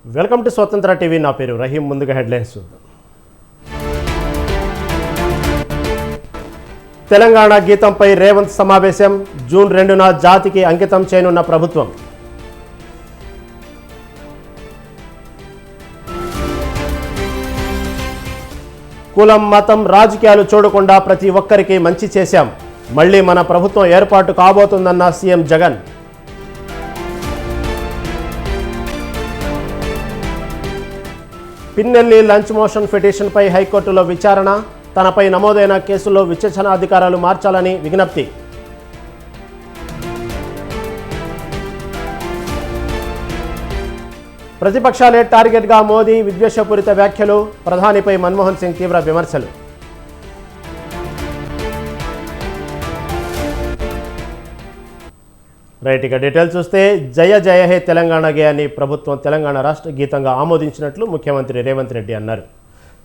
Welcome to స్వతంత్ర TV. నా పేరు రహీం. ముందుగా హెడ్లైన్స్ చూద్దాం. తెలంగాణ గీతంపై రేవంత్ సమావేశం. జూన్ 2న జాతికి అంకితం చేయనున్న ప్రభుత్వం. కులం, మతం, రాజకీయాలు చూడకుండా ప్రతి ఒక్కరికి మంచి చేశాం. మళ్లీ మన ప్రభుత్వం ఏర్పాటు కాబోతుందన్న CM Jagan. Pinnelli lunch motion పిటిషన్పై హైకోర్టులో విచారణ. తనపై నమోదైన కేసుల్లో విచక్షణాధికారాలు మార్చాలని విజ్ఞప్తి. ప్రతిపక్షాలే టార్గెట్గా మోదీ విద్వేషపూరిత వ్యాఖ్యలు. ప్రధానిపై మన్మోహన్ సింగ్ తీవ్ర విమర్శలు. రైట్, ఇక డీటెయిల్స్ చూస్తే జయ జయ హే తెలంగాణ గేయాన్ని ప్రభుత్వం తెలంగాణ రాష్ట్ర గీతంగా ఆమోదించినట్లు ముఖ్యమంత్రి రేవంత్ రెడ్డి అన్నారు.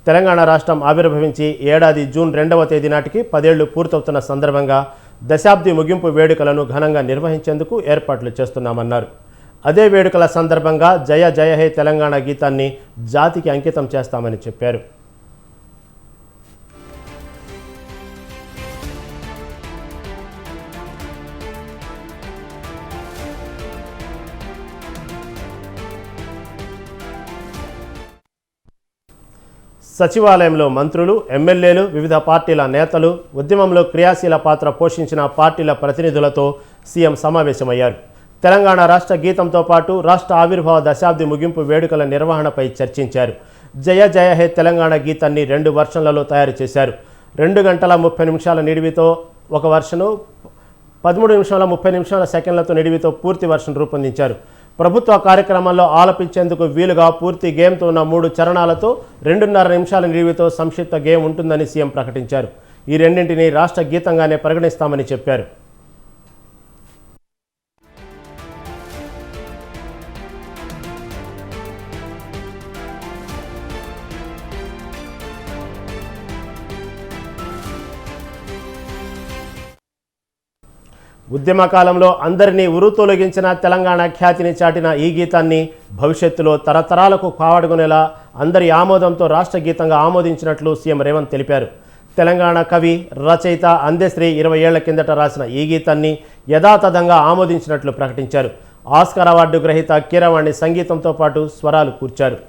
తెలంగాణ రాష్ట్రం ఆవిర్భవించి ఏడాది జూన్ 2వ తేదీ నాటికి 10 ఏళ్లు పూర్తవుతున్న సందర్భంగా దశాబ్ది ముగింపు వేడుకలను ఘనంగా నిర్వహించేందుకు ఏర్పాట్లు చేస్తున్నామన్నారు. అదే వేడుకల సందర్భంగా జయ జయ హే తెలంగాణ గీతాన్ని జాతికి అంకితం చేస్తామని చెప్పారు. సచివాలయంలో మంత్రులు, ఎమ్మెల్యేలు, వివిధ పార్టీల నేతలు, ఉద్యమంలో క్రియాశీల పాత్ర పోషించిన పార్టీల ప్రతినిధులతో సీఎం సమావేశమయ్యారు. తెలంగాణ రాష్ట్ర గీతంతో పాటు రాష్ట్ర ఆవిర్భావ దశాబ్ది ముగింపు వేడుకల నిర్వహణపై చర్చించారు. జయ జయ హే తెలంగాణ గీతాన్ని 2 వర్షన్లలో తయారు చేశారు. 2 గంటల 30 నిమిషాల నిడివితో ఒక వర్షను, 13 నిమిషాల 30 నిమిషాల సెకండ్లతో నిడివితో పూర్తి వర్షన్ రూపొందించారు. ప్రభుత్వ కార్యక్రమాల్లో ఆలపించేందుకు వీలుగా పూర్తి గేమ్తో ఉన్న 3 చరణాలతో 2.5 నిమిషాల నిడివితో సంక్షిప్త గేమ్ ఉంటుందని సీఎం ప్రకటించారు. ఈ రెండింటిని రాష్ట్ర గీతంగానే పరిగణిస్తామని చెప్పారు. ఉద్యమ కాలంలో అందరినీ ఉరుతొలగించిన తెలంగాణ ఖ్యాతిని చాటిన ఈ గీతాన్ని భవిష్యత్తులో తరతరాలకు కావడుకునేలా అందరి ఆమోదంతో రాష్ట్ర గీతంగా ఆమోదించినట్లు సీఎం రేవంత్ తెలిపారు. తెలంగాణ కవి, రచయిత అందెశ్రీ 20 ఏళ్ల కిందట రాసిన ఈ గీతాన్ని యథాతథంగా ఆమోదించినట్లు ప్రకటించారు. ఆస్కార్ అవార్డు గ్రహీత కీరవాణి సంగీతంతో పాటు స్వరాలు కూర్చారు.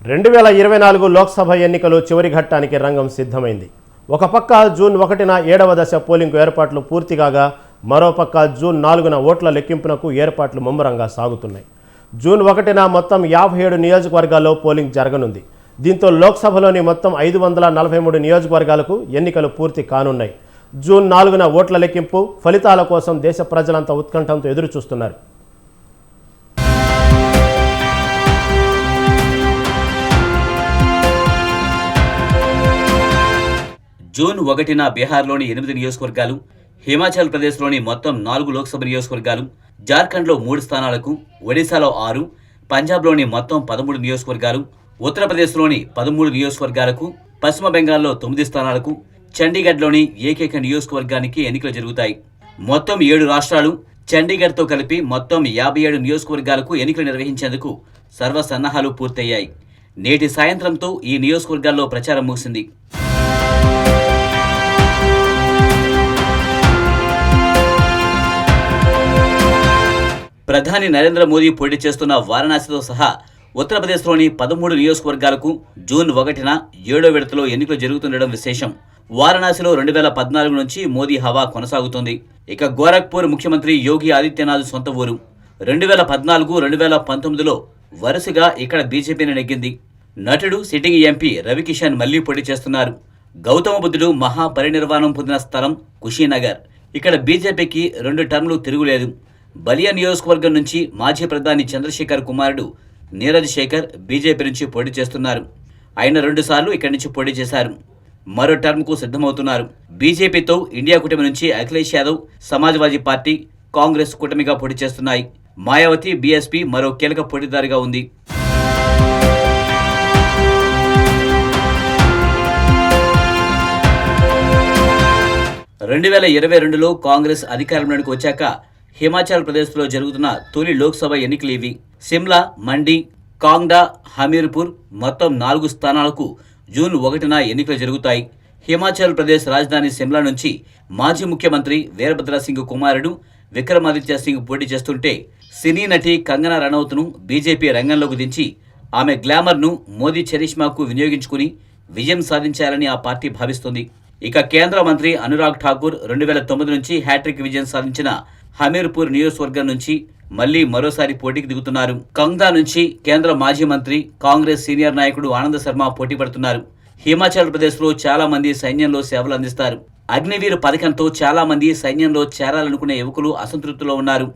రెండు 2024 లోక్సభ ఎన్నికలు చివరి ఘట్టానికి రంగం సిద్ధమైంది. ఒక పక్క జూన్ 1న 7వ దశ పోలింగ్కు ఏర్పాట్లు పూర్తి కాగా, మరోపక్క జూన్ 4న ఓట్ల లెక్కింపునకు ఏర్పాట్లు ముమ్మరంగా సాగుతున్నాయి. జూన్ 1న మొత్తం 57 నియోజకవర్గాల్లో పోలింగ్ జరగనుంది. దీంతో లోక్సభలోని మొత్తం 543 నియోజకవర్గాలకు ఎన్నికలు పూర్తి కానున్నాయి. జూన్ 4న ఓట్ల లెక్కింపు ఫలితాల కోసం దేశ ప్రజలంతా ఉత్కంఠంతో ఎదురుచూస్తున్నారు. జూన్ 1న బీహార్లోని 8 నియోజకవర్గాలు, హిమాచల్ ప్రదేశ్లోని మొత్తం 4 లోక్సభ నియోజకవర్గాలు, జార్ఖండ్లో 3 స్థానాలకు, ఒడిశాలో 6, పంజాబ్లోని మొత్తం 13 నియోజకవర్గాలు, ఉత్తరప్రదేశ్లోని 13 నియోజకవర్గాలకు, పశ్చిమ బెంగాల్లో 9 స్థానాలకు, చండీగఢ్లోని ఏకైక నియోజకవర్గానికి ఎన్నికలు జరుగుతాయి. మొత్తం 7 రాష్ట్రాలు, చండీగఢ్తో కలిపి మొత్తం 57 నియోజకవర్గాలకు ఎన్నికలు నిర్వహించేందుకు సర్వసన్నాహాలు పూర్తయ్యాయి. నేటి సాయంత్రంతో ఈ నియోజకవర్గాల్లో ప్రచారం ముగిసింది. ప్రధాని నరేంద్ర మోదీ పోటీ చేస్తున్న వారణాసితో సహా ఉత్తరప్రదేశ్లోని 13 నియోజకవర్గాలకు జూన్ 1న 7వ విడతలో ఎన్నికలు జరుగుతుండడం విశేషం. వారణాసిలో 2014 నుంచి మోదీ హవా కొనసాగుతోంది. ఇక గోరఖ్పూర్ ముఖ్యమంత్రి యోగి ఆదిత్యనాథ్ సొంత ఊరు. 2014, 2019లో వరుసగా ఇక్కడ బీజేపీని నెగ్గింది. నటుడు, సిట్టింగ్ ఎంపీ రవికిషన్ మళ్లీ పోటీ చేస్తున్నారు. గౌతమ బుద్ధుడు మహాపరినిర్వాణం పొందిన స్థలం కుషీనగర్. ఇక్కడ బీజేపీకి 2 టర్ములు తిరుగులేదు. బలియా నియోజకవర్గం నుంచి మాజీ ప్రధాని చంద్రశేఖర్ కుమారుడు నీరజ్ శేఖర్ బీజేపీ నుంచి పోటీ చేస్తున్నారు. ఆయన 2 సార్లు ఇక్కడి నుంచి పోటీ చేశారు. మరో టర్మ్కు సిద్ధమవుతున్నారు. బీజేపీతో ఇండియా కూటమి నుంచి అఖిలేష్ యాదవ్, సమాజ్వాదీ పార్టీ, కాంగ్రెస్ కూటమిగా పోటీ చేస్తున్నాయి. మాయావతి బీఎస్పీ మరో కీలక పోటీదారుగా ఉంది. రెండు 2022లో కాంగ్రెస్ అధికారంలోకి వచ్చాక హిమాచల్ ప్రదేశ్లో జరుగుతున్న తొలి లోక్సభ ఎన్నికలు ఇవి. సిమ్లా, మండి, కాంగ్డా, హమీర్పూర్ మొత్తం 4 స్థానాలకు జూన్ 1న ఎన్నికలు జరుగుతాయి. హిమాచల్ ప్రదేశ్ రాజధాని సిమ్లా నుంచి మాజీ ముఖ్యమంత్రి వీరభద్ర సింగ్ కుమారుడు విక్రమాదిత్య సింగ్ పోటీ చేస్తుంటే, సినీ నటి కంగనా రనౌత్ను బీజేపీ రంగంలోకి దించి ఆమె గ్లామర్ను మోదీ చరిష్మాకు వినియోగించుకుని విజయం సాధించాలని ఆ పార్టీ భావిస్తుంది. ఇక కేంద్ర మంత్రి అనురాగ్ ఠాకూర్ 2009 నుంచి హ్యాట్రిక్ విజయం సాధించిన హమీర్పూర్ నియోజకవర్గం నుంచి మళ్లీ మరోసారి పోటీకి దిగుతున్నారు. కంగ్దా నుంచి కేంద్ర మాజీ మంత్రి, కాంగ్రెస్ సీనియర్ నాయకుడు ఆనంద్ శర్మ పోటీ పడుతున్నారు. హిమాచల్ ప్రదేశ్లో చాలా మంది సైన్యంలో సేవలు అందిస్తారు. అగ్నివీర్ పథకంతో చాలా మంది సైన్యంలో చేరాలనుకునే యువకులు అసంతృప్తిలో ఉన్నారు.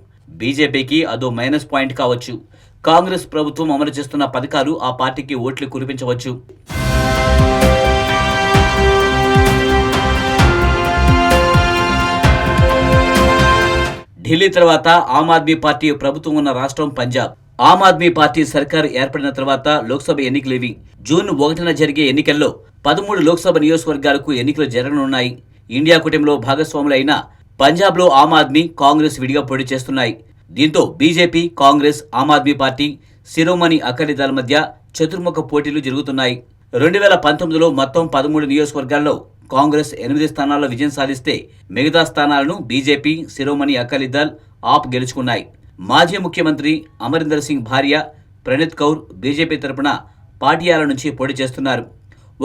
బీజేపీకి అదో మైనస్ పాయింట్ కావచ్చు. కాంగ్రెస్ ప్రభుత్వం అమలు చేస్తున్న పథకాలు ఆ పార్టీకి ఓట్లు కురిపించవచ్చు. ఢిల్లీ తర్వాత ఆమ్ ఆద్మీ పార్టీ ప్రభుత్వం ఉన్న రాష్ట్రం పంజాబ్. ఆమ్ ఆద్మీ పార్టీ సర్కార్ ఏర్పడిన తర్వాత లోక్సభ ఎన్నికలేవి. జూన్ 1న జరిగే ఎన్నికల్లో 13 లోక్సభ నియోజకవర్గాలకు ఎన్నికలు జరగనున్నాయి. ఇండియా కూటమిలో భాగస్వాములైన పంజాబ్లో ఆమ్ ఆద్మీ, కాంగ్రెస్ విడిగా పోటీ చేస్తున్నాయి. దీంతో బీజేపీ, కాంగ్రెస్, ఆమ్ ఆద్మీ పార్టీ, శిరోమణి అకాలీ దళ్ మధ్య చతుర్ముఖ పోటీలు జరుగుతున్నాయి. 2019లో మొత్తం 13 నియోజకవర్గాల్లో కాంగ్రెస్ 8 స్థానాల్లో విజయం సాధిస్తే మిగతా స్థానాలను బీజేపీ, శిరోమణి అకాలీ దళ్, ఆప్ గెలుచుకున్నాయి. మాజీ ముఖ్యమంత్రి అమరీందర్ సింగ్ భార్య ప్రణీత్ కౌర్ బీజేపీ తరపున పాటియాల నుంచి పోటీ చేస్తున్నారు.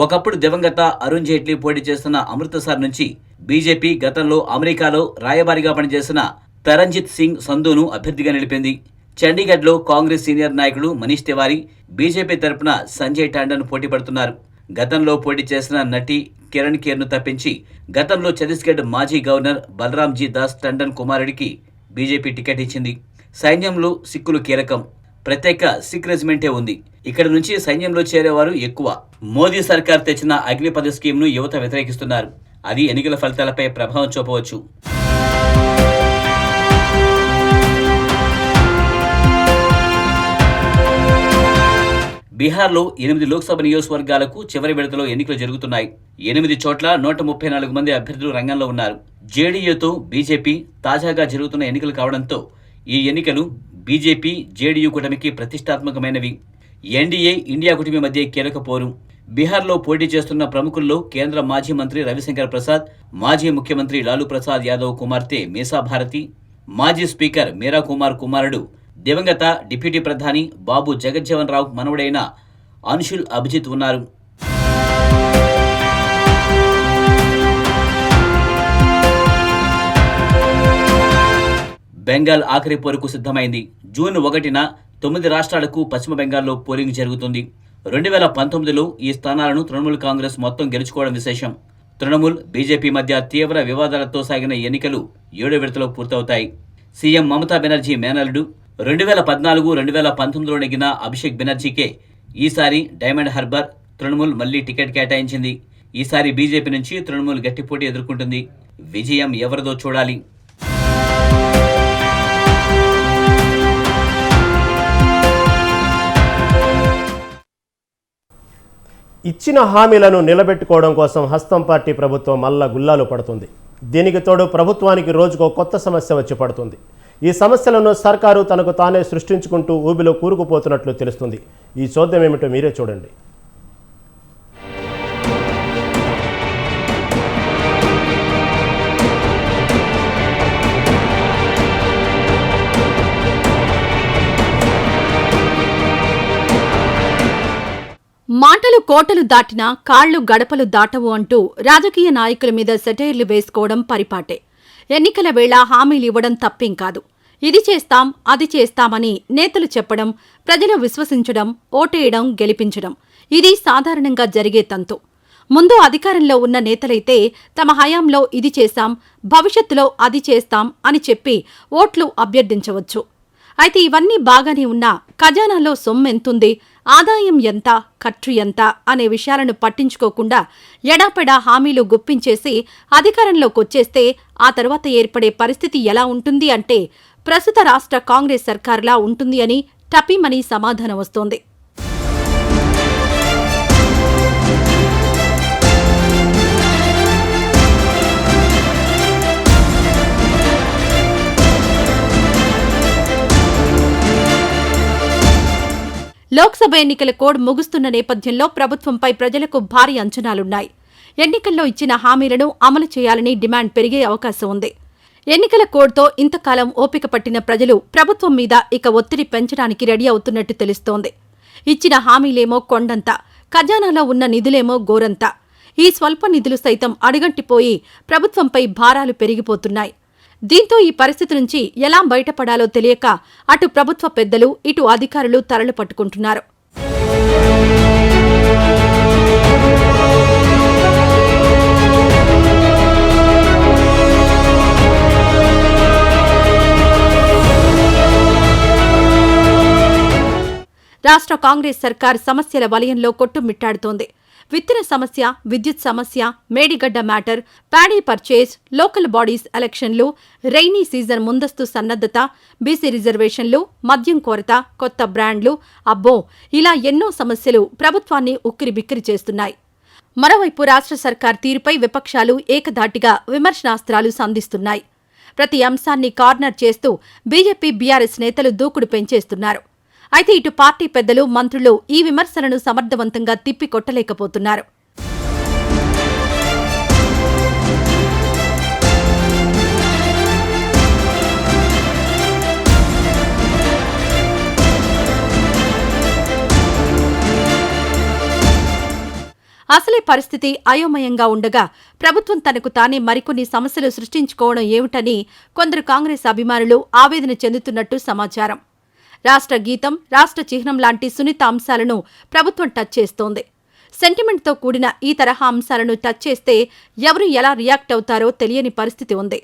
ఒకప్పుడు దివంగత అరుణ్ జైట్లీ పోటీ చేస్తున్న అమృతసర్ నుంచి బీజేపీ గతంలో అమెరికాలో రాయబారిగా పనిచేసిన తరంజిత్ సింగ్ సంధును అభ్యర్థిగా నిలిపింది. చండీగఢ్లో కాంగ్రెస్ సీనియర్ నాయకుడు మనీష్ తివారీ బీజేపీ తరపున సంజయ్ టాండన్ పోటీ పడుతున్నారు. గతంలో పోటీ చేసిన నటి కిరణ్ ఖేర్ను తప్పించి గతంలో ఛత్తీస్గఢ్ మాజీ గవర్నర్ బలరాంజీ దాస్ టండన్ కుమారుడికి బీజేపీ టికెట్ ఇచ్చింది. సైన్యంలో సిక్కులు కీలకం. ప్రత్యేక సిక్ రెజిమెంటే ఉంది. ఇక్కడ నుంచి సైన్యంలో చేరేవారు ఎక్కువ. మోదీ సర్కార్ తెచ్చిన అగ్నిపథ్ స్కీమ్ను యువత వ్యతిరేకిస్తున్నారు. అది ఎన్నికల ఫలితాలపై ప్రభావం చూపవచ్చు. బీహార్లో 8 లోక్సభ నియోజకవర్గాలకు చివరి విడతలో ఎన్నికలు జరుగుతున్నాయి. 8 చోట్ల 134 మంది అభ్యర్థులు రంగంలో ఉన్నారు. జేడీయూతో బీజేపీ తాజాగా జరుగుతున్న ఎన్నికలు కావడంతో ఈ ఎన్నికలు బీజేపీ, జేడీయూ కూటమికి ప్రతిష్టాత్మకమైనవి. ఎన్డీఏ, ఇండియా కూటమి మధ్య కీలక పోరు. బీహార్లో పోటీ చేస్తున్న ప్రముఖుల్లో కేంద్ర మాజీ మంత్రి రవిశంకర్ ప్రసాద్, మాజీ ముఖ్యమంత్రి లాలూ ప్రసాద్ యాదవ్ కుమార్తె మీసా భారతి, మాజీ స్పీకర్ మీరా కుమార్ కుమారుడు దివంగత డిప్యూటీ ప్రధాని బాబు జగజ్జీవన్ రావు మనవడైన అన్షుల్ అభిజిత్ ఉన్నారు. బెంగాల్ ఆఖరి పోరుకు సిద్ధమైంది. జూన్ 1న 9 రాష్ట్రాలకు పశ్చిమ బెంగాల్లో పోలింగ్ జరుగుతుంది. 2019లో ఈ స్థానాలను తృణమూల్ కాంగ్రెస్ మొత్తం గెలుచుకోవడం విశేషం. తృణమూల్, బీజేపీ మధ్య తీవ్ర వివాదాలతో సాగిన ఎన్నికలు 7వ విడతలో పూర్తవుతాయి. సీఎం మమతా బెనర్జీ మేనల్లుడు 2014-2019లో నెగ్గిన అభిషేక్ బెనర్జీకే ఈసారి డైమండ్ హార్బర్ తృణమూల్ మళ్లీ టికెట్ కేటాయించింది. ఈసారి బీజేపీ నుంచి తృణమూల్ గట్టి పోటీ ఎదుర్కొంటుంది. విజయం ఎవరిదో చూడాలి. ఇచ్చిన హామీలను నిలబెట్టుకోవడం కోసం హస్తం పార్టీ ప్రభుత్వం మల్ల గుల్లాలు పడుతుంది. దీనికి తోడు ప్రభుత్వానికి రోజుకో కొత్త సమస్య వచ్చి పడుతుంది. ఈ సమస్యలను సర్కారు తనకు తానే సృష్టించుకుంటూ ఊబిలో కూరుకుపోతున్నట్లు తెలుస్తుంది. ఈ చోద్యం ఏమిటో మీరే చూడండి. మాటలు కోటలు దాటినా కాళ్లు గడపలు దాటవు అంటూ రాజకీయ నాయకుల మీద సెటైర్లు వేసుకోవడం పరిపాటే. ఎన్నికల వేళ హామీలు ఇవ్వడం తప్పేం కాదు. ఇది చేస్తాం, అది చేస్తామని నేతలు చెప్పడం, ప్రజలు విశ్వసించడం, ఓటేయడం, గెలిపించడం ఇది సాధారణంగా జరిగే తంతు. ముందు అధికారంలో ఉన్న నేతలైతే తమ హయాంలో ఇది చేశాం, భవిష్యత్తులో అది చేస్తాం అని చెప్పి ఓట్లు అభ్యర్థించవచ్చు. అయితే ఇవన్నీ బాగానే ఉన్నా ఖజానాలో సొమ్మెంతుంది, ఆదాయం ఎంత, ఖర్చు ఎంత అనే విషయాలను పట్టించుకోకుండా ఎడాపెడా హామీలు గుప్పించేసి అధికారంలోకొచ్చేస్తే ఆ తర్వాత ఏర్పడే పరిస్థితి ఎలా ఉంటుంది అంటే ప్రస్తుత రాష్ట్ర కాంగ్రెస్ సర్కార్లా ఉంటుంది అని టపీమని సమాధానం వస్తోంది. లోక్సభ ఎన్నికల కోడ్ ముగుస్తున్న నేపథ్యంలో ప్రభుత్వంపై ప్రజలకు భారీ అంచనాలున్నాయి. ఎన్నికల్లో ఇచ్చిన హామీలను అమలు చేయాలని డిమాండ్ పెరిగే అవకాశం ఉంది. ఎన్నికల కోడ్తో ఇంతకాలం ఓపిక పట్టిన ప్రజలు ప్రభుత్వం మీద ఇక ఒత్తిడి పెంచడానికి రెడీ అవుతున్నట్టు తెలుస్తోంది. ఇచ్చిన హామీలేమో కొండంత, ఖజానాలో ఉన్న నిధులేమో గోరంత. ఈ స్వల్ప నిధులు సైతం అడుగంటిపోయి ప్రభుత్వంపై భారాలు పెరిగిపోతున్నాయి. దీంతో ఈ పరిస్థితి నుంచి ఎలా బయటపడాలో తెలియక అటు ప్రభుత్వ పెద్దలు, ఇటు అధికారులు తలలు పట్టుకుంటున్నారు. రాష్ట్ర కాంగ్రెస్ సర్కార్ సమస్యల వలయంలో కొట్టుమిట్టాడుతోంది. విత్తన సమస్య, విద్యుత్ సమస్య, Medigadda matter, paddy purchase, local bodies ఎలక్షన్లు, రైనీ సీజన్ ముందస్తు సన్నద్ధత, బీసీ రిజర్వేషన్లు, మద్యం కొరత, కొత్త బ్రాండ్లు, అబ్బో ఇలా ఎన్నో సమస్యలు ప్రభుత్వాన్ని ఉక్కిరిబిక్కిరి చేస్తున్నాయి. మరోవైపు రాష్ట్ర సర్కార్ తీరుపై విపక్షాలు ఏకధాటిగా విమర్శనాస్త్రాలు సంధిస్తున్నాయి. ప్రతి అంశాన్ని కార్నర్ చేస్తూ బీజేపీ, బీఆర్ఎస్ నేతలు దూకుడు పెంచేస్తున్నారు. అయితే ఇటు పార్టీ పెద్దలు, మంత్రులు ఈ విమర్శలను సమర్థవంతంగా తిప్పికొట్టలేకపోతున్నారు. అసలే పరిస్థితి అయోమయంగా ఉండగా ప్రభుత్వం తనకు తానే మరికొన్ని సమస్యలు సృష్టించుకోవడం ఏమిటని కొందరు కాంగ్రెస్ అభిమానులు ఆవేదన చెందుతున్నట్టు సమాచారం. రాష్ట్ర గీతం, రాష్ట్ర చిహ్నం లాంటి సున్నిత అంశాలను ప్రభుత్వం టచ్ చేస్తోంది. సెంటిమెంట్తో కూడిన ఈ తరహా అంశాలను టచ్ చేస్తే ఎవరు ఎలా రియాక్ట్ అవుతారో తెలియని పరిస్థితి ఉంది.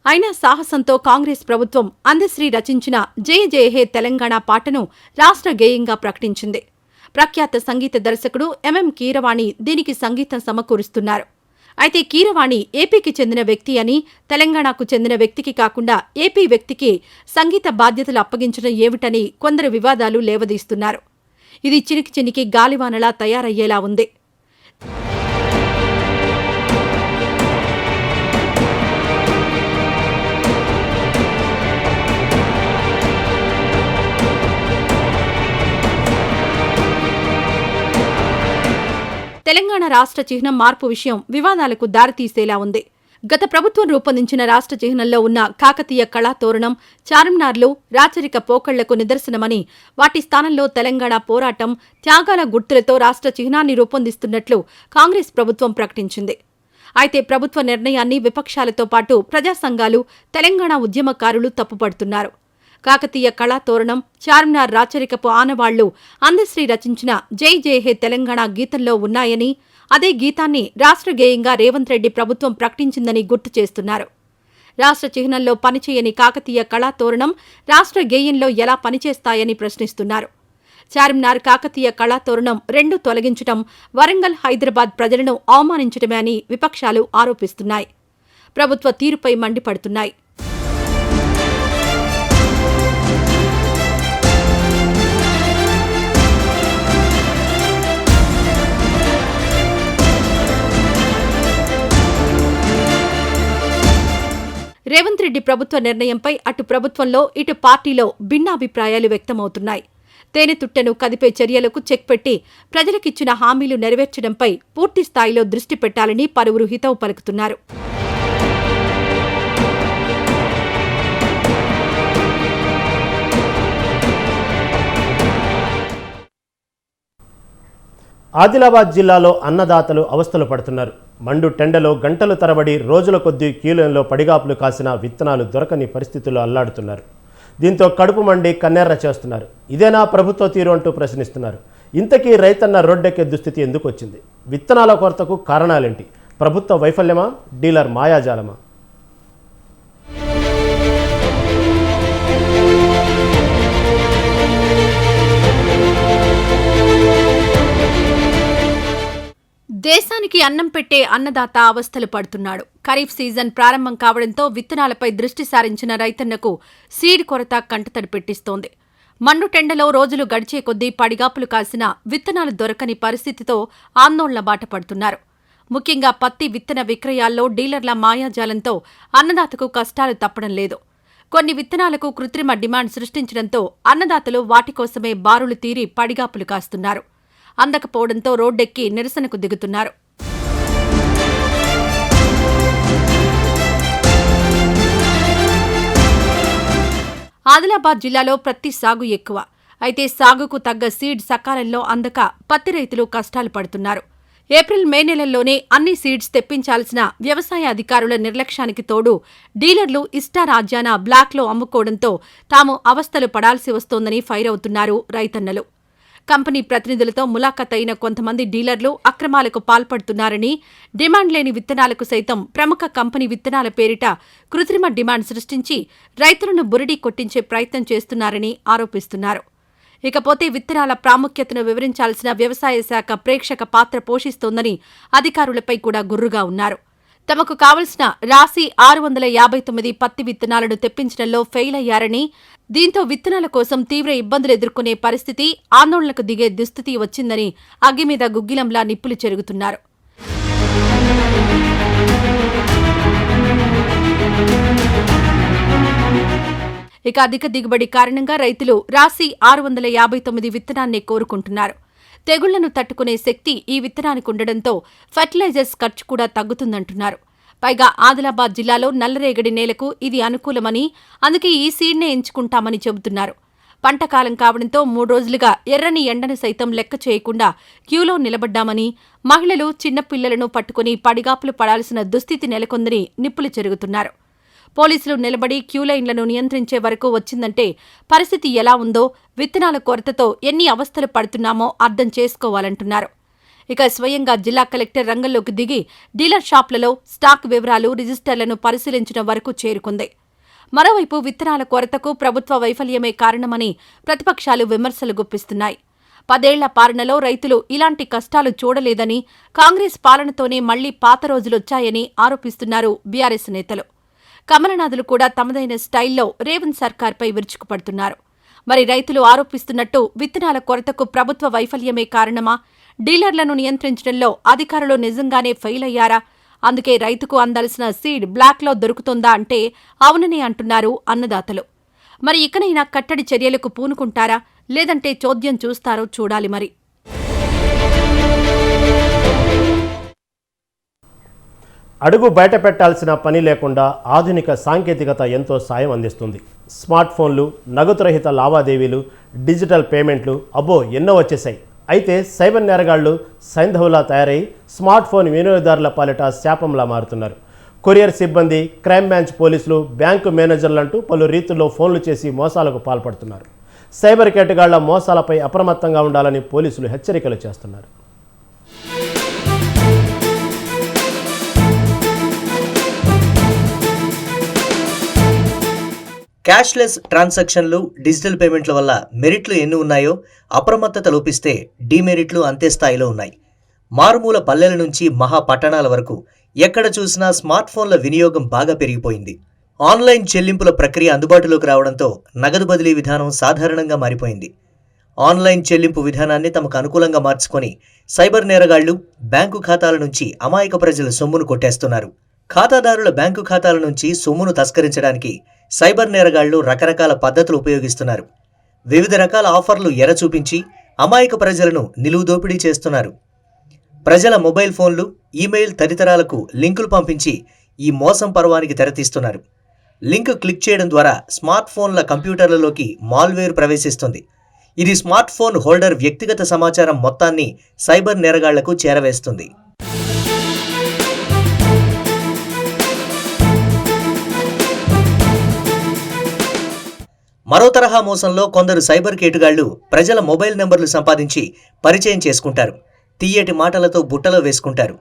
అయినా సాహసంతో కాంగ్రెస్ ప్రభుత్వం అందశ్రీ రచించిన జయ జయ హే తెలంగాణ పాటను రాష్ట్ర గేయంగా ప్రకటించింది. ప్రఖ్యాత సంగీత దర్శకుడు ఎంఎం కీరవాణి దీనికి సంగీతం సమకూరుస్తున్నారు. అయితే కీరవాణి ఏపీకి చెందిన వ్యక్తి అని, తెలంగాణకు చెందిన వ్యక్తికి కాకుండా ఏపీ వ్యక్తికి సంగీత బాధ్యతలు అప్పగించడం ఏమిటని కొందరు వివాదాలు లేవదీస్తున్నారు. ఇది చినికి చినికి గాలివానలా తయారయ్యేలా ఉంది. తెలంగాణ రాష్ట్ర చిహ్నం మార్పు విషయం వివాదాలకు దారితీసేలా ఉంది. గత ప్రభుత్వం రూపొందించిన రాష్ట్ర చిహ్నంలో ఉన్న కాకతీయ కళాతోరణం, చార్మినార్లు రాచరిక పోకళ్లకు నిదర్శనమని, వాటి స్థానంలో తెలంగాణ పోరాటం, త్యాగాల గుర్తులతో రాష్ట్ర చిహ్నాన్ని రూపొందిస్తున్నట్లు కాంగ్రెస్ ప్రభుత్వం ప్రకటించింది. అయితే ప్రభుత్వ నిర్ణయాన్ని విపక్షాలతో పాటు ప్రజా సంఘాలు, తెలంగాణ ఉద్యమకారులు తప్పుపడుతున్నారు. కాకతీయ కళాతోరణం, చార్మినార్ రాచరికపు ఆనవాళ్లు అందశ్రీ రచించిన జై జయ హే తెలంగాణ గీతంలో ఉన్నాయని, అదే గీతాన్ని రాష్ట్ర గేయంగా రేవంత్ రెడ్డి ప్రభుత్వం ప్రకటించిందని గుర్తు చేస్తున్నారు. రాష్ట్ర చిహ్నంలో పనిచేయని కాకతీయ కళాతోరణం రాష్ట్ర గేయంలో ఎలా పనిచేస్తాయని ప్రశ్నిస్తున్నారు. చార్మినార్, కాకతీయ కళాతోరణం రెండూ తొలగించడం వరంగల్, హైదరాబాద్ ప్రజలను అవమానించడమే అని విపక్షాలు ఆరోపిస్తున్నాయి. ప్రభుత్వ తీరుపై మండిపడుతున్నాయి. రేవంత్ రెడ్డి ప్రభుత్వ నిర్ణయంపై అటు ప్రభుత్వంలో, ఇటు పార్టీలో భిన్నాభిప్రాయాలు వ్యక్తమవుతున్నాయి. తేనెతుట్టెను కదిపే చర్యలకు చెక్ పెట్టి ప్రజలకిచ్చిన హామీలు నెరవేర్చడంపై పూర్తి స్థాయిలో దృష్టి పెట్టాలని పలువురు హితవు పలుకుతున్నారు. ఆదిలాబాద్ జిల్లాలో అన్నదాతలు అవస్థలు పడుతున్నారు. మండు టెండలో గంటలు తరబడి రోజుల కొద్దీ క్యూలైన్లో పడిగాపులు కాసిన విత్తనాలు దొరకని పరిస్థితుల్లో అల్లాడుతున్నారు. దీంతో కడుపు మండి కన్నెర్ర చేస్తున్నారు. ఇదేనా ప్రభుత్వ తీరు అంటూ ప్రశ్నిస్తున్నారు. ఇంతకీ రైతన్న రోడ్డెక్కే దుస్థితి ఎందుకు వచ్చింది? విత్తనాల కొరతకు కారణాలేంటి? ప్రభుత్వ వైఫల్యమా, డీలర్ మాయాజాలమా? దేశానికి అన్నం పెట్టే అన్నదాత అవస్థలు పడుతున్నాడు. ఖరీఫ్ సీజన్ ప్రారంభం కావడంతో విత్తనాలపై దృష్టి సారించిన రైతన్నకు సీడ్ కొరత కంటతడి పెట్టిస్తోంది. మండుటెండలో రోజులు గడిచే కొద్దీ పడిగాపులు కాసిన విత్తనాలు దొరకని పరిస్థితితో ఆందోళన బాట పడుతున్నారు. ముఖ్యంగా పత్తి విత్తన విక్రయాల్లో డీలర్ల మాయాజాలంతో అన్నదాతకు కష్టాలు తప్పడం లేదు. కొన్ని విత్తనాలకు కృత్రిమ డిమాండ్ సృష్టించడంతో అన్నదాతలు వాటి కోసమే బారులు తీరి పడిగాపులు కాస్తున్నారు. అందకపోవడంతో రోడ్డెక్కి నిరసనకు దిగుతున్నారు. ఆదిలాబాద్ జిల్లాలో ప్రత్తి సాగు ఎక్కువ. అయితే సాగుకు తగ్గ సీడ్ సకాలంలో అందక పత్తి రైతులు కష్టాలు పడుతున్నారు. ఏప్రిల్ మే నెలల్లోనే అన్ని సీడ్స్ తెప్పించాల్సిన వ్యవసాయ అధికారుల నిర్లక్ష్యానికి తోడు డీలర్లు ఇష్టారాజ్యాన బ్లాక్లో అమ్ముకోవడంతో తాము అవస్థలు పడాల్సి వస్తోందని ఫైర్ అవుతున్నారు రైతన్నలు. కంపెనీ ప్రతినిధులతో ములాఖత్ అయిన కొంతమంది డీలర్లు అక్రమాలకు పాల్పడుతున్నారని, డిమాండ్ లేని విత్తనాలకు సైతం ప్రముఖ కంపెనీ విత్తనాల పేరిట కృత్రిమ డిమాండ్ సృష్టించి రైతులను బురిడీ కొట్టించే ప్రయత్నం చేస్తున్నారని ఆరోపిస్తున్నారు. ఇకపోతే విత్తనాల ప్రాముఖ్యతను వివరించాల్సిన వ్యవసాయ శాఖ ప్రేక్షక పాత్ర పోషిస్తోందని అధికారులపై కూడా గుర్రుగా ఉన్నారు. తమకు కావలసిన రాశి 659 పత్తి విత్తనాలను తెప్పించడంలో ఫెయిల్ అయ్యారని, దీంతో విత్తనాల కోసం తీవ్ర ఇబ్బందులు ఎదుర్కొనే పరిస్థితి, ఆందోళనకు దిగే దుస్థితి వచ్చిందని అగ్గి మీద గుగ్గిలంలా నిప్పులు చెరుగుతున్నారు. ఇక అధిక దిగుబడి కారణంగా రైతులు రాశి 659 విత్తనాన్నే కోరుకుంటున్నారు. తెగుళ్లను తట్టుకునే శక్తి ఈ విత్తనానికి ఉండడంతో ఫర్టిలైజర్స్ ఖర్చు కూడా తగ్గుతుందంటున్నారు. పైగా ఆదిలాబాద్ జిల్లాలో నల్లరేగడి నేలకు ఇది అనుకూలమని, అందుకే ఈ సీడ్నే ఎంచుకుంటామని చెబుతున్నారు. పంటకాలం కావడంతో 3 రోజులుగా ఎర్రని ఎండను సైతం లెక్క చేయకుండా క్యూలో నిలబడ్డామని, మహిళలు చిన్నపిల్లలను పట్టుకుని పడిగాపులు పడాల్సిన దుస్థితి నెలకొందని నిప్పులు చెరుగుతున్నారు. పోలీసులు నిలబడి క్యూలైన్లను నియంత్రించే వరకు వచ్చిందంటే పరిస్థితి ఎలా ఉందో, విత్తనాల కొరతతో ఎన్ని అవస్థలు పడుతున్నామో అర్థం చేసుకోవాలంటున్నారు. ఇక స్వయంగా జిల్లా కలెక్టర్ రంగంలోకి దిగి డీలర్ షాపులలో స్టాక్ వివరాలు, రిజిస్టర్లను పరిశీలించడం వరకు చేరుకుంది. మరోవైపు విత్తనాల కొరతకు ప్రభుత్వ వైఫల్యమే కారణమని ప్రతిపక్షాలు విమర్శలు గుప్పిస్తున్నాయి. 10 ఏళ్ల పాలనలో రైతులు ఇలాంటి కష్టాలు చూడలేదని, కాంగ్రెస్ పాలనతోనే మళ్లీ పాత రోజులొచ్చాయని ఆరోపిస్తున్నారు బీఆర్ఎస్ నేతలు. కమలనాథులు కూడా తమదైన స్టైల్లో రేవంత్ సర్కార్పై విరుచుకుపడుతున్నారు. మరి రైతులు ఆరోపిస్తున్నట్టు విత్తనాల కొరతకు ప్రభుత్వ వైఫల్యమే కారణమా? డీలర్లను నియంత్రించడంలో అధికారులు నిజంగానే ఫెయిల్ అయ్యారా? అందుకే రైతుకు అందాల్సిన సీడ్ బ్లాక్లో దొరుకుతుందా అంటే అవునని అంటున్నారు అన్నదాతలు. మరి ఇకనైనా కట్టడి చర్యలకు పూనుకుంటారా, లేదంటే చోద్యం చూస్తారో చూడాలి మరి. అడుగు బయట పెట్టాల్సిన పని లేకుండా ఆధునిక సాంకేతికత ఎంతో సాయం అందిస్తుంది. స్మార్ట్ ఫోన్లు, నగదురహిత లావాదేవీలు, డిజిటల్ పేమెంట్లు, అబ్బో ఎన్నో వచ్చేసాయి. అయితే సైబర్ నేరగాళ్లు సైంధవులా తయారై స్మార్ట్ ఫోన్ వినియోగదారుల పాలిట శాపంలా మారుతున్నారు. కొరియర్ సిబ్బంది, క్రైమ్ బ్రాంచ్ పోలీసులు, బ్యాంకు మేనేజర్లంటూ పలు రీతుల్లో ఫోన్లు చేసి మోసాలకు పాల్పడుతున్నారు. సైబర్ కేటగాళ్ల మోసాలపై అప్రమత్తంగా ఉండాలని పోలీసులు హెచ్చరికలు చేస్తున్నారు. క్యాష్లెస్ ట్రాన్సాక్షన్లు, డిజిటల్ పేమెంట్ల వల్ల మెరిట్లు ఎన్ని ఉన్నాయో అప్రమత్తత లోపిస్తే డీమెరిట్లు అంతే స్థాయిలో ఉన్నాయి. మారుమూల పల్లెల నుంచి మహా పట్టణాల వరకు ఎక్కడ చూసినా స్మార్ట్ ఫోన్ల వినియోగం బాగా పెరిగిపోయింది. ఆన్లైన్ చెల్లింపుల ప్రక్రియ అందుబాటులోకి రావడంతో నగదు బదిలీ విధానం సాధారణంగా మారిపోయింది. ఆన్లైన్ చెల్లింపు విధానాన్ని తమకు అనుకూలంగా మార్చుకొని సైబర్ నేరగాళ్లు బ్యాంకు ఖాతాల నుంచి అమాయక ప్రజల సొమ్మును కొట్టేస్తున్నారు. ఖాతాదారుల బ్యాంకు ఖాతాల నుంచి సొమ్మును తస్కరించడానికి సైబర్ నేరగాళ్లు రకరకాల పద్ధతులు ఉపయోగిస్తున్నారు. వివిధ రకాల ఆఫర్లు ఎరచూపించి అమాయక ప్రజలను నిలువు దోపిడీ చేస్తున్నారు. ప్రజల మొబైల్ ఫోన్లు, ఈమెయిల్ తదితరాలకు లింకులు పంపించి ఈ మోసం పర్వానికి తెరతీస్తున్నారు. లింక్ క్లిక్ చేయడం ద్వారా స్మార్ట్ ఫోన్ల కంప్యూటర్లలోకి మాల్వేర్ ప్రవేశిస్తుంది. ఇది స్మార్ట్ ఫోన్ హోల్డర్ వ్యక్తిగత సమాచారం మొత్తాన్ని సైబర్ నేరగాళ్లకు చేరవేస్తుంది. మరో తరహా మోసంలో కొందరు సైబర్ కేటుగాళ్లు ప్రజల మొబైల్ నెంబర్లు సంపాదించి పరిచయం చేసుకుంటారు. తీయటి మాటలతో బుట్టలో వేసుకుంటారు.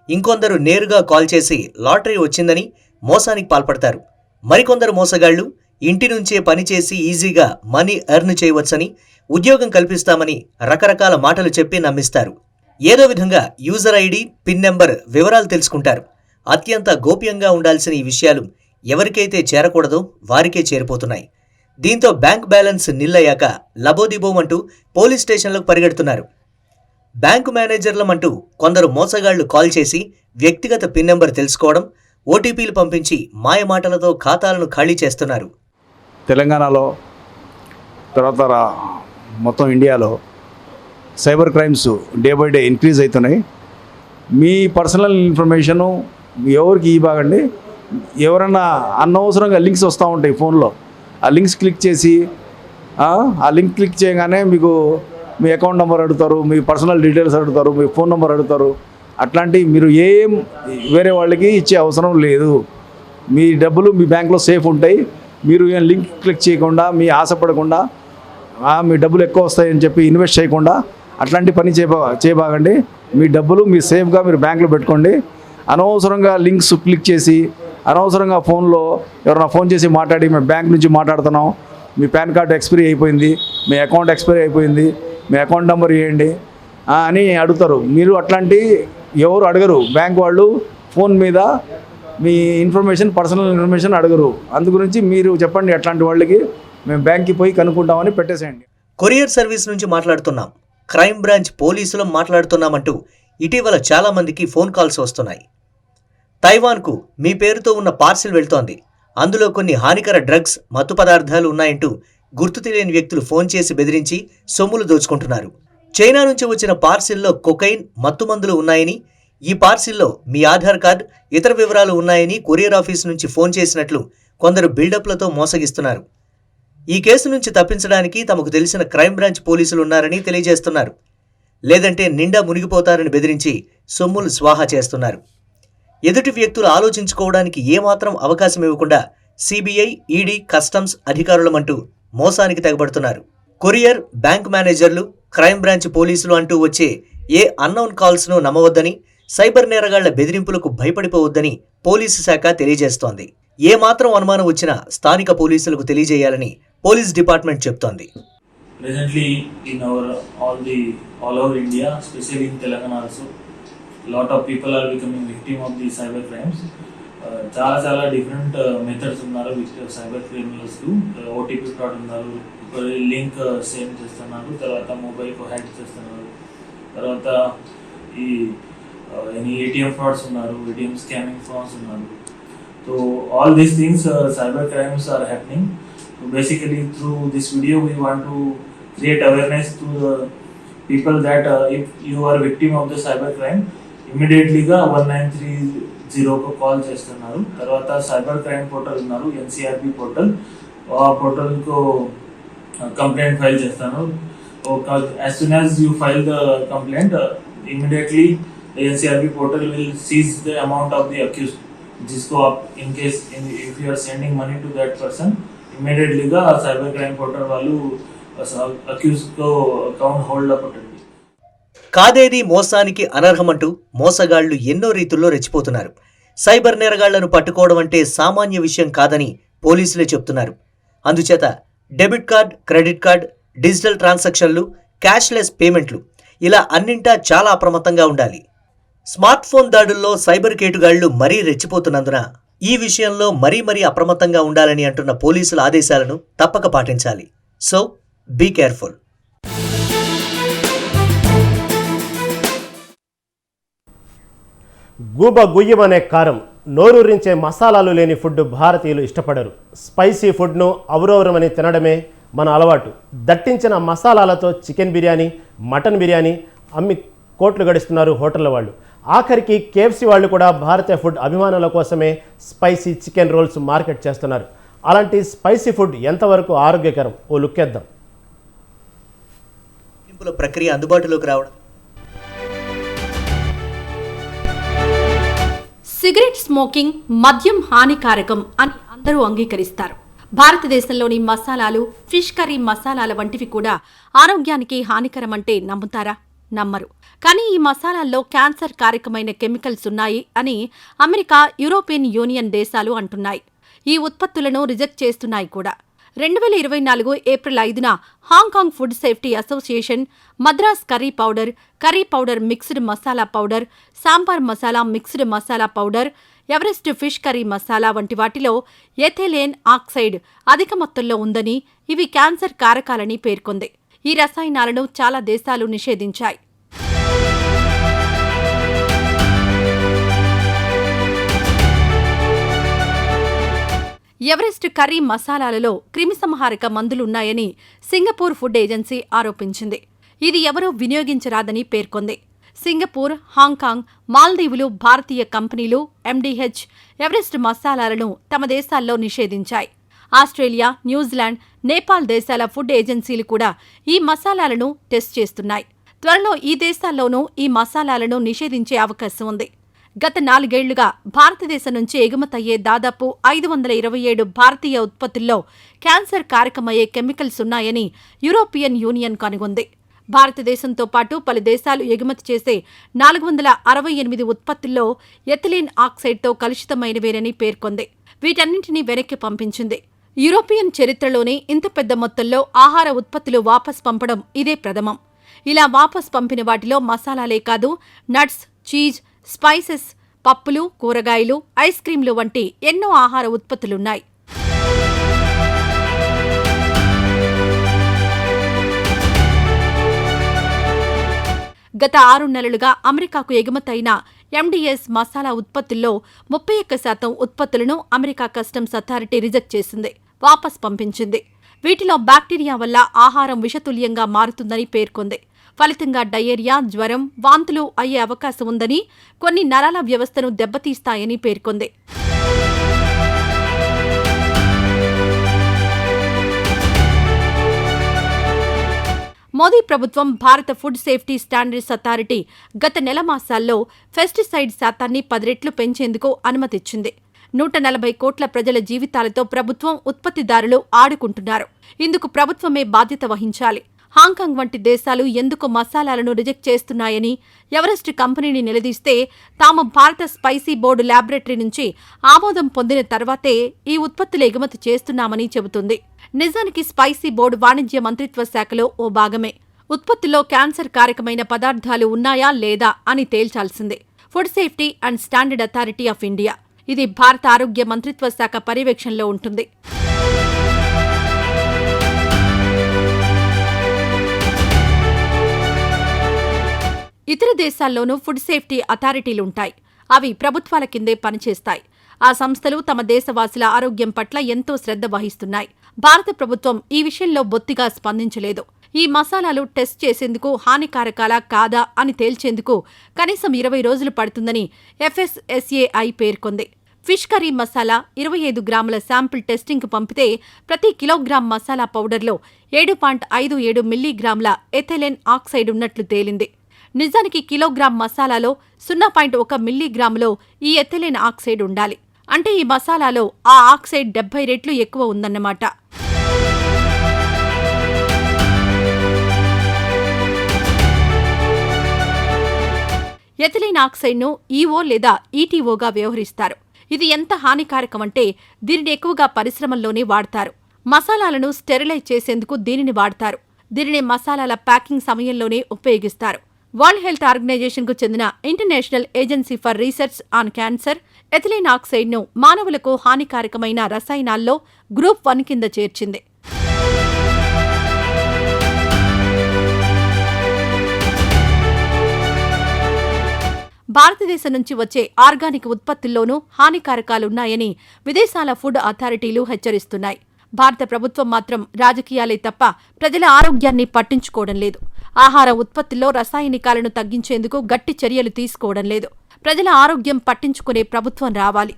ఇంకొందరు నేరుగా కాల్ చేసి లాటరీ వచ్చిందని మోసానికి పాల్పడతారు. మరికొందరు మోసగాళ్లు ఇంటి నుంచే పనిచేసి ఈజీగా మనీ ఎర్న్ చేయవచ్చని, ఉద్యోగం కల్పిస్తామని రకరకాల మాటలు చెప్పి నమ్మిస్తారు. ఏదో విధంగా యూజర్ ఐడి, పిన్ నెంబర్ వివరాలు తెలుసుకుంటారు. అత్యంత గోప్యంగా ఉండాల్సిన ఈ విషయాలు ఎవరికైతే చేరకూడదో వారికే చేరిపోతున్నాయి. దీంతో బ్యాంక్ బ్యాలెన్స్ నిల్లయ్యాక లబోదిబోమంటూ పోలీస్ స్టేషన్లకు పరిగెడుతున్నారు. బ్యాంకు మేనేజర్లమంటూ కొందరు మోసగాళ్లు కాల్ చేసి వ్యక్తిగత పిన్ నెంబర్ తెలుసుకోవడం, ఓటీపీలు పంపించి మాయమాటలతో ఖాతాలను ఖాళీ చేస్తున్నారు. తెలంగాణలో తర్వాత మొత్తం ఇండియాలో cyber crimes day by day increase అవుతున్నాయి. మీ పర్సనల్ ఇన్ఫర్మేషను ఎవరికి ఇవ్వకండి. ఎవరైనా అనవసరంగా లింక్స్ వస్తూ ఉంటాయి ఫోన్లో. ఆ లింక్స్ క్లిక్ చేసి ఆ లింక్ క్లిక్ చేయగానే మీకు మీ అకౌంట్ నెంబర్ అడుగుతారు, మీ పర్సనల్ డీటెయిల్స్ అడుగుతారు, మీ ఫోన్ నెంబర్ అడుగుతారు. అట్లాంటివి మీరు ఏం వేరే వాళ్ళకి ఇచ్చే అవసరం లేదు. మీ డబ్బులు మీ బ్యాంక్లో సేఫ్ ఉంటాయి. మీరు ఏం లింక్ క్లిక్ చేయకుండా, మీ ఆశపడకుండా, మీ డబ్బులు ఎక్కువ వస్తాయని చెప్పి ఇన్వెస్ట్ చేయకుండా అట్లాంటి పని చేయబాగండి. మీ డబ్బులు మీ సేఫ్గా మీరు బ్యాంక్లో పెట్టుకోండి. అనవసరంగా లింక్స్ క్లిక్ చేసి అనవసరంగా ఫోన్లో ఎవరైనా ఫోన్ చేసి మాట్లాడి మేము బ్యాంక్ నుంచి మాట్లాడుతున్నాం, మీ పాన్ కార్డు ఎక్స్పైరీ అయిపోయింది, మీ అకౌంట్ ఎక్స్పైరీ అయిపోయింది, మీ అకౌంట్ నెంబర్ ఇవ్వండి అని అడుగుతారు. మీరు అట్లాంటి ఎవరు అడగరు. బ్యాంక్ వాళ్ళు ఫోన్ మీద మీ ఇన్ఫర్మేషన్, పర్సనల్ ఇన్ఫర్మేషన్ అడగరు. అందు గురించి మీరు చెప్పండి అట్లాంటి వాళ్ళకి, మేము బ్యాంక్కి పోయి కనుక్కుంటామని పెట్టేసేయండి. కొరియర్ సర్వీస్ నుంచి మాట్లాడుతున్నాం, క్రైమ్ బ్రాంచ్ పోలీసులు మాట్లాడుతున్నామంటూ ఇటీవల చాలామందికి ఫోన్ కాల్స్ వస్తున్నాయి. తైవాన్కు మీ పేరుతో ఉన్న పార్సిల్ వెళ్తోంది, అందులో కొన్ని హానికర డ్రగ్స్, మత్తు పదార్థాలు ఉన్నాయంటూ గుర్తు తెలియని వ్యక్తులు ఫోన్ చేసి బెదిరించి సొమ్ములు దోచుకుంటున్నారు. చైనా నుంచి వచ్చిన పార్సిల్లో కొకైన్, మత్తుమందులు ఉన్నాయని, ఈ పార్సిల్లో మీ ఆధార్ కార్డ్, ఇతర వివరాలు ఉన్నాయని కొరియర్ ఆఫీస్ నుంచి ఫోన్ చేసినట్లు కొందరు బిల్డప్లతో మోసగిస్తున్నారు. ఈ కేసు నుంచి తప్పించడానికి తమకు తెలిసిన క్రైమ్ బ్రాంచ్ పోలీసులు ఉన్నారని తెలియజేస్తున్నారు. లేదంటే నిండా మునిగిపోతారని బెదిరించి సొమ్ములు స్వాహా చేస్తున్నారు. ఎదుటి వ్యక్తులు ఆలోచించుకోవడానికి ఏమాత్రం అవకాశం ఇవ్వకుండా సిబిఐ, ఈడీ, కస్టమ్స్ అధికారులమంటూ మోసానికి తెగబడుతున్నారు. కొరియర్, బ్యాంక్ మేనేజర్లు, క్రైమ్ బ్రాంచ్ పోలీసులు అంటూ వచ్చే ఏ అన్నౌన్ కాల్స్ను నమ్మవద్దని, సైబర్ నేరగాళ్ల బెదిరింపులకు భయపడిపోవద్దని పోలీసు శాఖ తెలియజేస్తోంది. ఏమాత్రం అనుమానం వచ్చినా స్థానిక పోలీసులకు తెలియజేయాలని పోలీస్ డిపార్ట్మెంట్ చెప్తోంది. Presently, in all over India, especially in Telangana also, lot of people are becoming victim of the cyber crimes. చాలా డిఫరెంట్ మెథడ్స్ ఉన్నారు సైబర్ క్రిమినల్స్ కు. ఓటీపీ ఫ్రాడ్ ఉన్నారు, లింక్ సెండ్ చేస్తున్నారు, తర్వాత మొబైల్ కు హ్యాక్ చేస్తున్నారు, తర్వాత ఈ ఏటీఎం ఫ్రాడ్స్ ఉన్నారు, ఏటీఎం స్కామింగ్ ఫ్రాడ్స్ ఉన్నారు. So all these things cyber crimes are happening. So basically through this video we want to create awareness to the people that if you are victim of the cyber crime, immediately గా 1930 కు call చేస్తున్నారు. తర్వాత cyber crime portal ఉన్నారు, NCRB portal, ఆ portal కు complaint file చేస్తాను. as soon as you file the complaint, immediately the NCRB portal will seize the amount of the accused. जिसको आप in case if you are sending money to that person, immediately గా cyber crime portal వాళ్ళు accuse కు account hold up ఉంటుంది. కాదేది మోసానికి అనర్హమంటూ మోసగాళ్లు ఎన్నో రీతుల్లో రెచ్చిపోతున్నారు. Cyber నేరగాళ్లను పట్టుకోవడం అంటే సామాన్య విషయం కాదని పోలీసులే చెప్తున్నారు. అందుచేత debit card, credit card, digital ట్రాన్సాక్షన్లు, క్యాష్లెస్ పేమెంట్లు ఇలా అన్నింటా చాలా అప్రమత్తంగా ఉండాలి. స్మార్ట్ ఫోన్ దాడుల్లో సైబర్ కేటుగాళ్లు మరీ రెచ్చిపోతున్నందున ఈ విషయంలో మరీ అప్రమత్తంగా ఉండాలని అంటున్న పోలీసుల ఆదేశాలను తప్పక పాటించాలి. So be careful. గూబ గుయ్యమనే కారం, నోరూరించే మసాలాలు లేని ఫుడ్ భారతీయులు ఇష్టపడరు. స్పైసీ ఫుడ్ను అవరవరమని తినడమే మన అలవాటు. దట్టించిన మసాలాలతో చికెన్ బిర్యానీ, మటన్ బిర్యానీ అమ్మి కోట్లు గడిస్తున్నారు హోటళ్ల వాళ్ళు. ఆఖరికి కేఎఫ్సీ వాళ్ళు కూడా భారతీయ ఫుడ్ అభిమానుల కోసమే స్పైసీ చికెన్ రోల్స్ మార్కెట్ చేస్తున్నారు. అలాంటి స్పైసీ ఫుడ్ ఎంతవరకు ఆరోగ్యకరం ఓ లుక్కేద్దాం. ప్రక్రియ అందుబాటులోకి రావడం, సిగరెట్ స్మోకింగ్, మద్యం హానికారకం అని అందరూ అంగీకరిస్తారు. భారతదేశంలోని మసాలాలు, ఫిష్ కర్రీ మసాలాల వంటివి కూడా ఆరోగ్యానికి హానికరమంటే నమ్ముతారా? నమ్మరు. కానీ ఈ మసాలాల్లో క్యాన్సర్ కారకమైన కెమికల్స్ ఉన్నాయి అని అమెరికా, యూరోపియన్ యూనియన్ దేశాలు అంటున్నాయి. ఈ ఉత్పత్తులను రిజెక్ట్ చేస్తున్నాయి కూడా. 2024 ఏప్రిల్ 5న Hong Kong food safety association Madras curry powder mixed masala powder, sambar masala mixed masala powder, Everest fish curry masala వంటి వాటిలో ఎథిలీన్ ఆక్సైడ్ అధిక మొత్తంలో ఉందని, ఇవి క్యాన్సర్ కారకాలని పేర్కొంది. ఈ రసాయనాలను చాలా దేశాలు నిషేధించాయి. ఎవరెస్ట్ కర్రీ మసాలాలలో క్రిమిసంహారక మందులున్నాయని సింగపూర్ ఫుడ్ ఏజెన్సీ ఆరోపించింది. ఇది ఎవరూ వినియోగించరాదని పేర్కొంది. సింగపూర్, హాంకాంగ్, మాల్దీవులు భారతీయ కంపెనీలు ఎండీహెచ్ ఎవరెస్ట్ మసాలాలను తమ దేశాల్లో నిషేధించాయి. ఆస్ట్రేలియా, న్యూజిలాండ్, నేపాల్ దేశాల ఫుడ్ ఏజెన్సీలు కూడా ఈ మసాలాలను టెస్ట్ చేస్తున్నాయి. త్వరలో ఈ దేశాల్లోనూ ఈ మసాలాలను నిషేధించే అవకాశం ఉంది. గత 4 ఏళ్లుగా భారతదేశం నుంచి ఎగుమతయ్యే దాదాపు 527 భారతీయ ఉత్పత్తుల్లో క్యాన్సర్ కారకమయ్యే కెమికల్స్ ఉన్నాయని యూరోపియన్ యూనియన్ కనుగొంది. భారతదేశంతో పాటు పలు దేశాలు ఎగుమతి చేసే 468 ఉత్పత్తుల్లో ఎథిలీన్ ఆక్సైడ్తో కలుషితమైనవేనని పేర్కొంది. వీటన్నింటినీ వెనక్కి పంపించింది. యూరోపియన్ చరిత్రలోనే ఇంత పెద్ద మొత్తంలో ఆహార ఉత్పత్తులు వాపస్ పంపడం ఇదే ప్రథమం. ఇలా వాపస్ పంపిన వాటిలో మసాలాలే కాదు, నట్స్, చీజ్, స్పైసెస్, పప్పులు, కూరగాయలు, ఐస్ క్రీంలు వంటి ఎన్నో ఆహార ఉత్పత్తులున్నాయి. గత 6 నెలలుగా అమెరికాకు ఎగుమతైన ఎండీఎస్ మసాలా ఉత్పత్తుల్లో 31% ఉత్పత్తులను అమెరికా కస్టమ్స్ అథారిటీ రిజెక్ట్ చేసింది, వాపస్ పంపించింది. వీటిలో బ్యాక్టీరియా వల్ల ఆహారం విషతుల్యంగా మారుతుందని పేర్కొంది. ఫలితంగా డయేరియా, జ్వరం, వాంతులు అయ్యే అవకాశం ఉందని, కొన్ని నరాల వ్యవస్థను దెబ్బతీస్తాయని పేర్కొంది. మోదీ ప్రభుత్వం భారత ఫుడ్ సేఫ్టీ స్టాండర్డ్స్ అథారిటీ గత నెల మాసాల్లో పెస్టిసైడ్ శాతాన్ని 10 రెట్లు పెంచేందుకు అనుమతిచ్చింది. 140 కోట్ల ప్రజల జీవితాలతో ప్రభుత్వం, ఉత్పత్తిదారులు ఆడుకుంటున్నారు. ఇందుకు ప్రభుత్వమే బాధ్యత వహించాలి. హాంకాంగ్ వంటి దేశాలు ఎందుకు మసాలాలను రిజెక్ట్ చేస్తున్నాయని ఎవరెస్ట్ కంపెనీని నిలదీస్తే, తాము భారత స్పైసీ బోర్డు ల్యాబొరేటరీ నుంచి ఆమోదం పొందిన తర్వాతే ఈ ఉత్పత్తులు ఎగుమతి చేస్తున్నామని చెబుతుంది. నిజానికి స్పైసీ బోర్డు వాణిజ్య మంత్రిత్వ శాఖలో ఓ భాగమే. ఉత్పత్తుల్లో క్యాన్సర్ కారకమైన పదార్థాలు ఉన్నాయా లేదా అని తేల్చాల్సిందే. Food safety and standard authority of India, ఇది భారత ఆరోగ్య మంత్రిత్వ శాఖ పర్యవేక్షణలో ఉంటుంది. ఇతర దేశాల్లోనూ ఫుడ్ సేఫ్టీ అథారిటీలుంటాయి. అవి ప్రభుత్వాల కిందే పనిచేస్తాయి. ఆ సంస్థలు తమ దేశవాసుల ఆరోగ్యం పట్ల ఎంతో శ్రద్ధ వహిస్తున్నాయి. భారత ప్రభుత్వం ఈ విషయంలో బొత్తిగా స్పందించలేదు. ఈ మసాలాలు టెస్ట్ చేసేందుకు హానికారకాలా కాదా అని తేల్చేందుకు కనీసం 20 రోజులు పడుతుందని FSSAI పేర్కొంది. ఫిష్ కర్రీ మసాలా 25 గ్రాముల శాంపిల్ టెస్టింగ్కు పంపితే ప్రతి కిలోగ్రాం మసాలా పౌడర్లో 7.57 మిల్లీగ్రాముల ఎథిలీన్ ఆక్సైడ్ ఉన్నట్లు తేలింది. నిజానికి కిలోగ్రాం మసాలాలో 0.1 మిల్లీగ్రాములో ఈ ఎథిలీన్ ఆక్సైడ్ ఉండాలి. అంటే ఈ మసాలాలో ఆ ఆక్సైడ్ 70 రెట్లు ఎక్కువ ఉందన్నమాట. ఎథిలీన్ ఆక్సైడ్ను ఈఓ లేదా ఈటీఓగా వ్యవహరిస్తారు. ఇది ఎంత హానికారకమంటే దీనిని ఎక్కువగా పరిశ్రమల్లోనే వాడతారు. మసాలాలను స్టెరిలైజ్ చేసేందుకు దీనిని వాడతారు. దీనిని మసాలాల ప్యాకింగ్ సమయంలోనే ఉపయోగిస్తారు. వరల్డ్ హెల్త్ ఆర్గనైజేషన్కు చెందిన international agency for research on cancer ethylene ఆక్సైడ్ను మానవులకు హానికారకమైన రసాయనాల్లో గ్రూప్ 1 కింద చేర్చింది. భారతదేశం నుంచి వచ్చే ఆర్గానిక్ ఉత్పత్తుల్లోనూ హానికారకాలున్నాయని విదేశాల ఫుడ్ అథారిటీలు హెచ్చరిస్తున్నాయి. భారత ప్రభుత్వం మాత్రం రాజకీయాలే తప్ప ప్రజల ఆరోగ్యాన్ని పట్టించుకోవడం లేదు. ఆహార ఉత్పత్తుల్లో రసాయనికాలను తగ్గించేందుకు గట్టి చర్యలు తీసుకోవడం లేదు. ప్రజల ఆరోగ్యం పట్టించుకునే ప్రభుత్వం రావాలి.